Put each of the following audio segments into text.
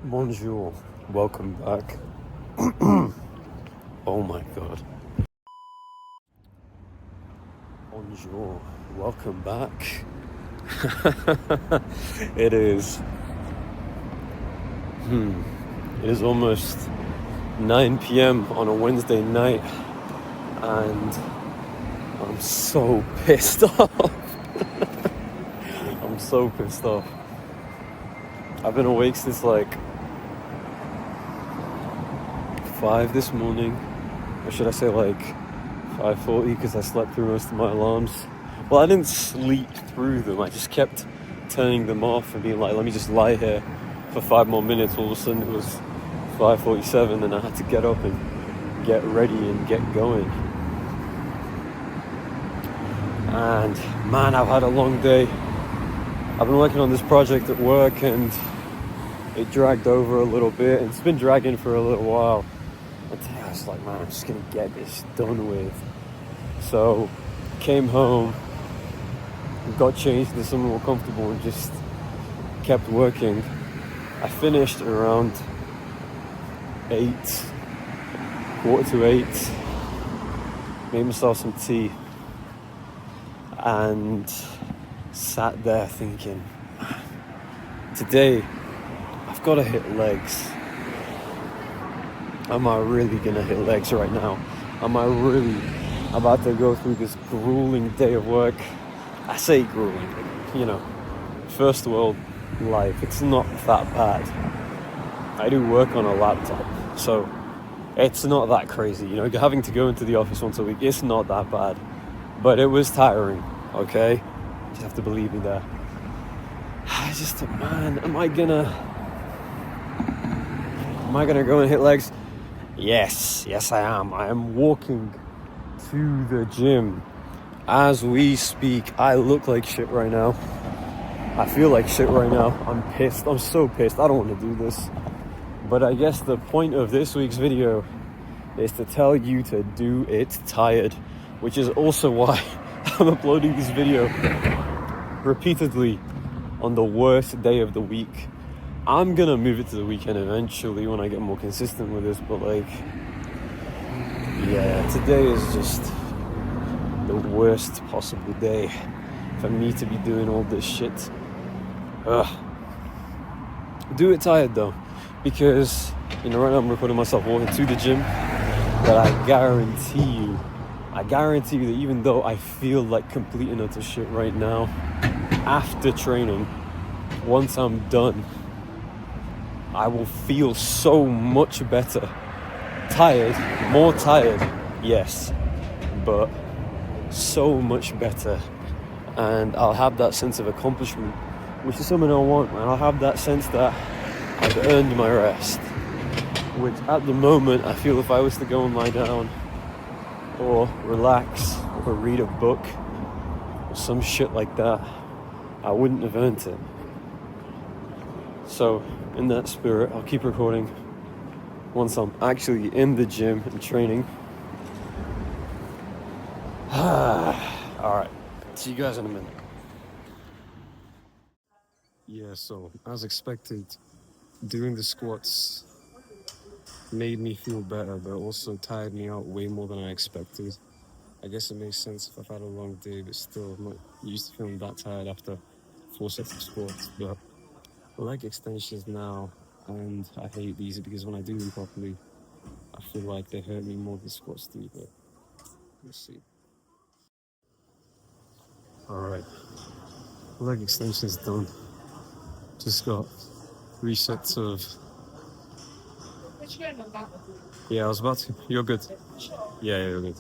Bonjour, welcome back. Oh my god. Bonjour, welcome back. It is. It is almost 9 p.m. on a Wednesday night, and I'm so pissed off. I'm so pissed off. I've been awake since like 5 this morning, or should I say like 5:40, because I slept through most of my alarms. Well, I didn't sleep through them, I just kept turning them off and being like, let me just lie here for 5 more minutes. All of a sudden it was 5:47 and I had to get up and get ready and get going. And man, I've had a long day. I've been working on this project at work and it dragged over a little bit, and it's been dragging for a little while. And today I was like, man, I'm just gonna get this done with. So came home, got changed into something more comfortable and just kept working. I finished around 8, quarter to 8, made myself some tea and sat there thinking, today I've got to hit legs. Am I really gonna hit legs right now? Am I really about to go through this grueling day of work? I say grueling, first world life. It's not that bad. I do work on a laptop, so it's not that crazy. Having to go into the office once a week, it's not that bad. But it was tiring, okay? Just have to believe me there. I just thought, man, am I gonna go and hit legs? Yes, I am. I am walking to the gym as we speak. I look like shit right now. I feel like shit right now. I'm pissed. I'm so pissed. I don't want to do this. But I guess the point of this week's video is to tell you to do it tired, which is also why I'm uploading this video repeatedly on the worst day of the week. I'm gonna move it to the weekend eventually when I get more consistent with this, but today is just the worst possible day for me to be doing all this shit. Do it tired though, because right now I'm recording myself walking to the gym, but I guarantee you that even though I feel like complete and utter shit right now, after training, once I'm done, I will feel so much better. More tired, yes, but so much better. And I'll have that sense of accomplishment, which is something I want, and I'll have that sense that I've earned my rest, which at the moment I feel if I was to go and lie down or relax or read a book or some shit like that, I wouldn't have earned it. So in that spirit, I'll keep recording once I'm actually in the gym and training. Alright, see you guys in a minute. Yeah, so as expected, doing the squats made me feel better, but also tired me out way more than I expected. I guess it makes sense if I've had a long day, but still, I'm not used to feeling that tired after 4 sets of squats. But leg extensions now, and I hate these because when I do them properly, I feel like they hurt me more than squats do, but let's see. Alright, leg extensions done. Just got 3 sets of... Yeah, I was about to. You're good. Yeah, you're good.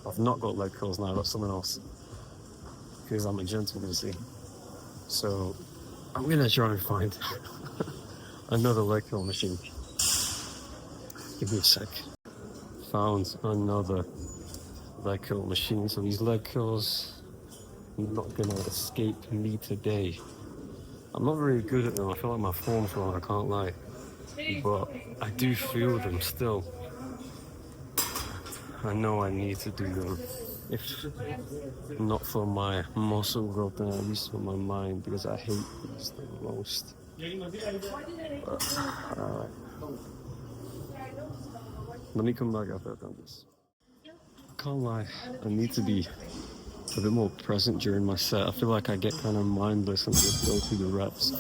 I've not got leg curls now, I've got something else. Because I'm a gentleman, see. So, I'm gonna try and find another leg curl machine. Give me a sec. Found another leg curl machine. So these leg curls are not gonna escape me today. I'm not very good at them. I feel like my form's wrong, I can't lie. But I do feel them still. I know I need to do them. If not for my muscle growth, then at least for my mind, because I hate these the most. Alright. Let me come back after I've done this. I can't lie, I need to be a bit more present during my set. I feel like I get kind of mindless and just go through the reps,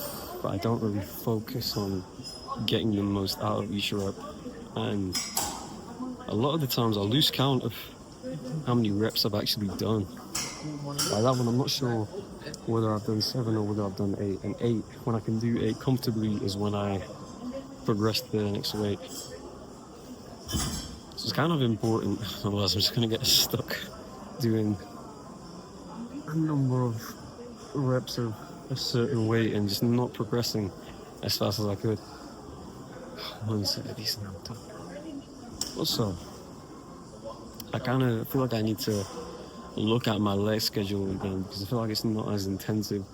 but I don't really focus on getting the most out of each rep. And a lot of the times I lose count of how many reps I've actually done. By that one, I'm not sure whether I've done 7 or whether I've done 8. And 8, when I can do 8 comfortably, is when I progress to the next weight. So it's kind of important, otherwise I'm just going to get stuck doing a number of reps of a certain weight and just not progressing as fast as I could. One set of these now done. Also, I kind of feel like I need to look at my leg schedule again because I feel like it's not as intensive,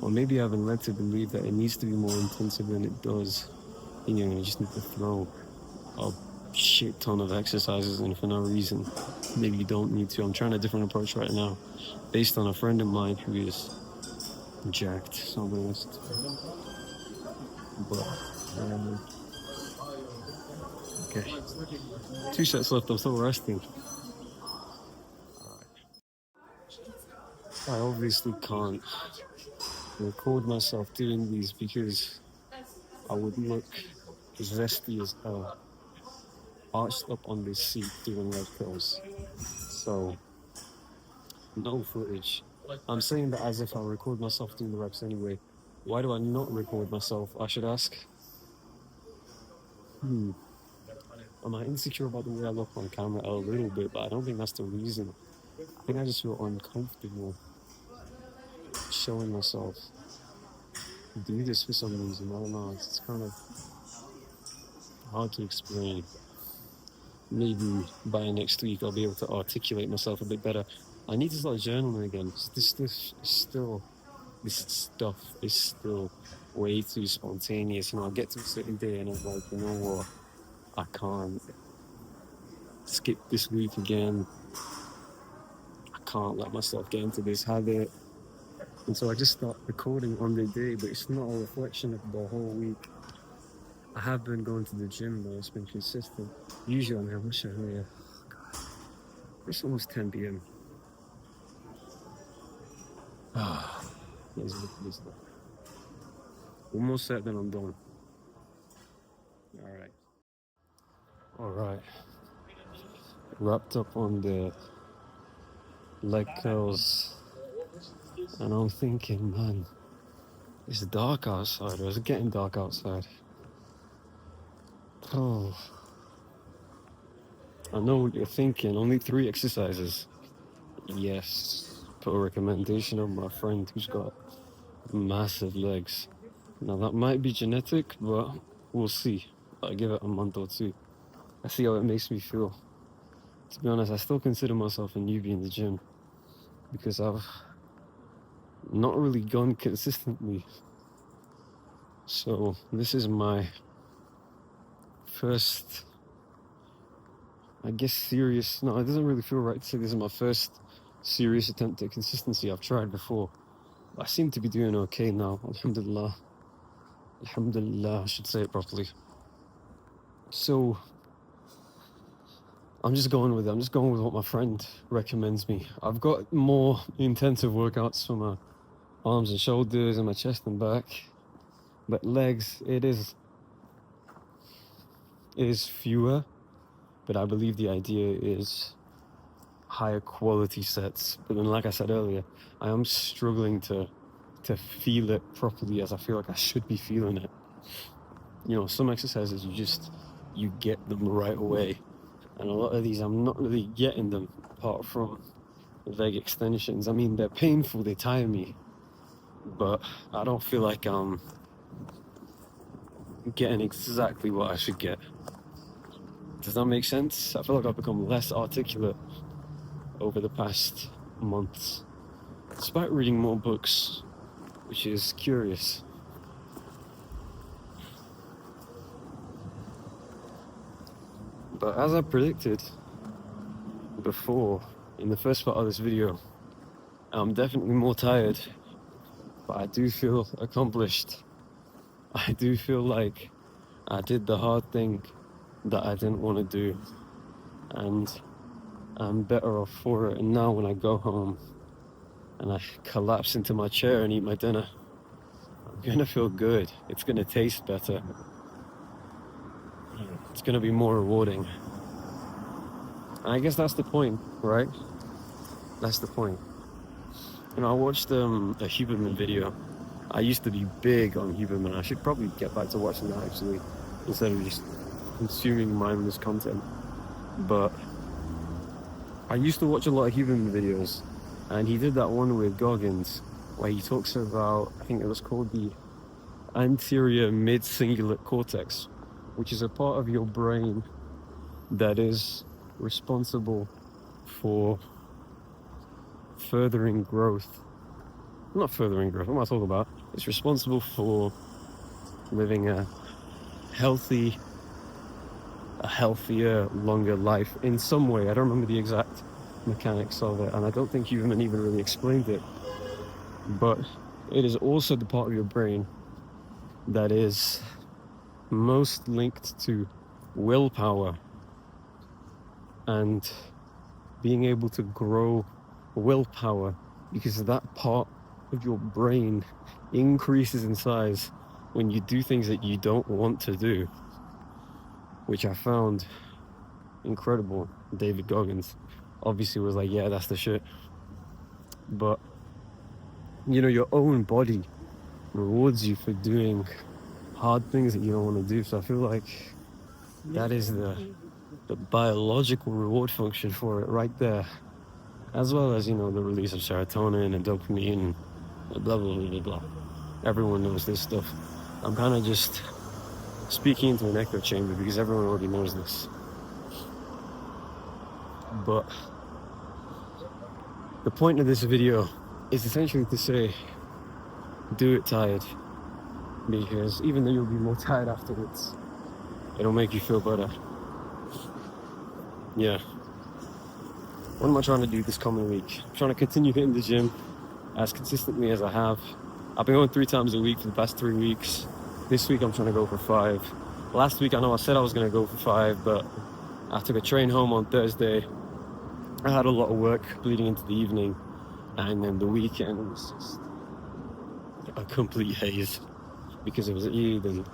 or maybe I've been led to believe that it needs to be more intensive than it does. You know, you just need to throw a shit ton of exercises in for no reason. Maybe you don't need to. I'm trying a different approach right now based on a friend of mine who is jacked, so I'm gonna listen to her. But okay, 2 sets left. I'm still resting. I obviously can't record myself doing these because I would look zesty as hell, arched up on this seat doing leg curls. So, no footage. I'm saying that as if I record myself doing the reps anyway. Why do I not record myself, I should ask? Am I insecure about the way I look on camera? A little bit, but I don't think that's the reason. I think I just feel uncomfortable showing myself do this for some reason. I don't know, it's kind of hard to explain. Maybe by next week I'll be able to articulate myself a bit better. I need to start journaling again. This stuff is still way too spontaneous. You know, I get to a certain day and I'm like, you know what, I can't skip this week again. I can't let myself get into this habit. And so I just start recording on the day, but it's not a reflection of the whole week. I have been going to the gym though, it's been consistent. Usually I'm here, I wish I were here. It's almost 10 p.m. Let's look at this stuff. Almost set, then I'm done. Alright. Wrapped up on the leg curls. And I'm thinking, man, it's dark outside, or is it getting dark outside? Oh. I know what you're thinking, only 3 exercises. Yes, put a recommendation of my friend who's got massive legs. Now that might be genetic, but we'll see. I'll give it a month or 2. I see how it makes me feel. To be honest, I still consider myself a newbie in the gym because I've not really gone consistently. So this is my first, I guess, serious, no, it doesn't really feel right to say this is my first serious attempt at consistency. I've tried before. I seem to be doing okay now, alhamdulillah. Alhamdulillah, I should say it properly. So I'm just going with it. I'm just going with what my friend recommends me. I've got more intensive workouts for my arms and shoulders and my chest and back. But legs, it is fewer. But I believe the idea is higher quality sets. But then, like I said earlier, I am struggling to feel it properly as I feel like I should be feeling it. You know, some exercises you get them right away. And a lot of these I'm not really getting them, apart from leg extensions. I mean, they're painful, they tire me. But I don't feel like I'm getting exactly what I should get. Does that make sense? I feel like I've become less articulate over the past months, despite reading more books, which is curious. But as I predicted before, in the first part of this video, I'm definitely more tired, but I do feel accomplished. I do feel like I did the hard thing that I didn't want to do, and I'm better off for it. And now when I go home and I collapse into my chair and eat my dinner, I'm gonna feel good. It's gonna taste better. It's gonna be more rewarding. And I guess that's the point, right? That's the point. You know, I watched a Huberman video. I used to be big on Huberman. I should probably get back to watching that actually, instead of just consuming mindless content. But I used to watch a lot of Huberman videos, and he did that one with Goggins, where he talks about, I think it was called the anterior mid-cingulate cortex, which is a part of your brain that is responsible for furthering growth. Not furthering growth, what am I talking about? It's responsible for living a healthier, longer life in some way. I don't remember the exact mechanics of it, and I don't think Huberman even really explained it. But it is also the part of your brain that is most linked to willpower and being able to grow willpower, because that part of your brain increases in size when you do things that you don't want to do, which I found incredible. David Goggins obviously was like, yeah, that's the shit. But you know, your own body rewards you for doing hard things that you don't want to do. So I feel like that is the biological reward function for it right there, as well as, you know, the release of serotonin and dopamine and blah blah blah blah blah. Everyone knows this stuff. I'm kind of just speaking into an echo chamber because everyone already knows this. But the point of this video is essentially to say, do it tired, because even though you'll be more tired afterwards, it'll make you feel better. Yeah. What am I trying to do this coming week? I'm trying to continue hitting the gym as consistently as I have. I've been going 3 times a week for the past 3 weeks. This week I'm trying to go for 5. Last week I know I said I was going to go for 5, but I took a train home on Thursday. I had a lot of work bleeding into the evening, and then the weekend was just a complete haze because it was Eid and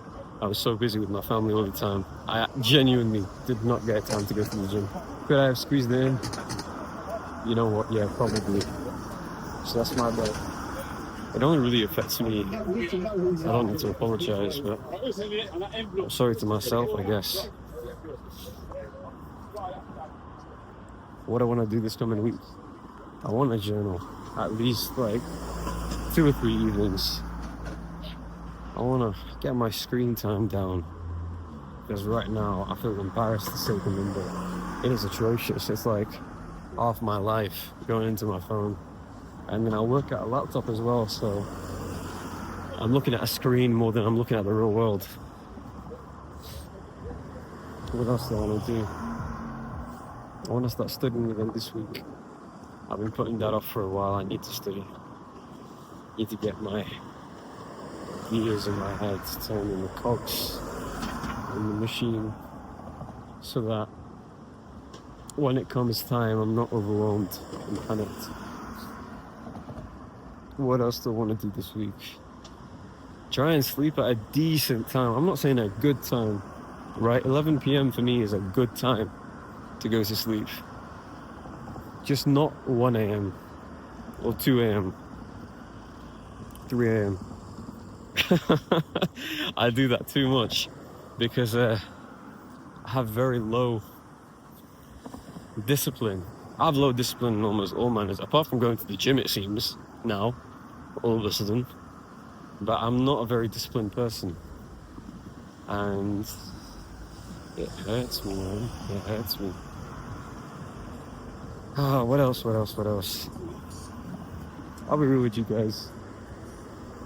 I was so busy with my family all the time. I genuinely did not get time to go to the gym. Could I have squeezed it in? You know what? Yeah, probably. So that's my bad. It only really affects me. I don't need to apologize, but I'm sorry to myself, I guess. What I want to do this coming week, I want to journal at least like 2 or 3 evenings. I want to get my screen time down, because right now I feel embarrassed to say the number. It is atrocious. It's like half my life going into my phone. And then I work at a laptop as well, so I'm looking at a screen more than I'm looking at the real world. What else do I want to do? I want to start studying again this week. I've been putting that off for a while. I need to study. I need to get my gears in my head turning, the cogs in the machine, so that when it comes time, I'm not overwhelmed and panicked. What else do I want to do this week? Try and sleep at a decent time. I'm not saying a good time, right? 11 p.m. for me is a good time to go to sleep. Just not 1 a.m. or 2 a.m. 3 a.m. I do that too much because I have very low discipline. I have low discipline in almost all manners, apart from going to the gym, it seems, now, all of a sudden. But I'm not a very disciplined person. And it hurts me, man. It hurts me. What else? I'll be real with you guys.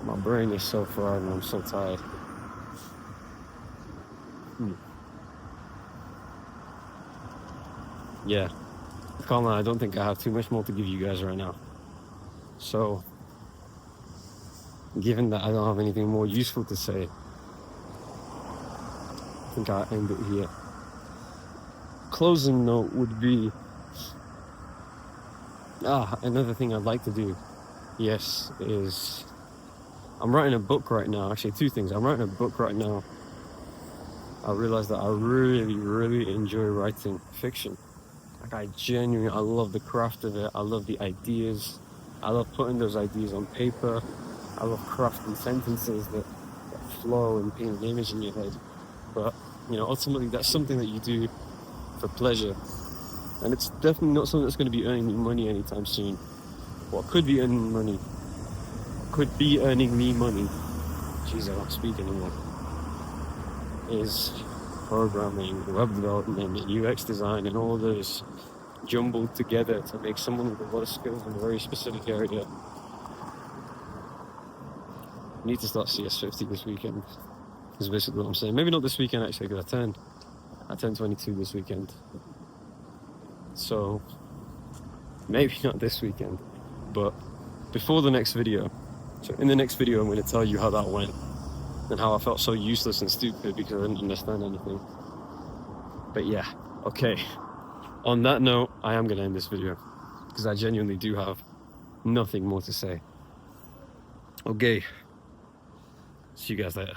My brain is so fried and I'm so tired. Yeah. Can't lie, I don't think I have too much more to give you guys right now. So, given that I don't have anything more useful to say, think I'll end it here. Closing note would be, another thing I'd like to do, yes, is I'm writing a book right now. Actually, two things. I'm writing a book right now. I realized that I really, really enjoy writing fiction. Like, I love the craft of it. I love the ideas. I love putting those ideas on paper. I love crafting sentences that flow and paint an image in your head. But, ultimately that's something that you do for pleasure. And it's definitely not something that's going to be earning me money anytime soon. What could be earning me money, jeez, I don't speak anymore, is programming, web development, UX design, and all those jumbled together to make someone with a lot of skills in a very specific area. I need to start CS50 this weekend, is basically what I'm saying. Maybe not this weekend, actually, because I turn 22 this weekend. So, maybe not this weekend, but before the next video. So in the next video, I'm going to tell you how that went and how I felt so useless and stupid because I didn't understand anything. But yeah, okay. On that note, I am going to end this video because I genuinely do have nothing more to say. Okay. See you guys later.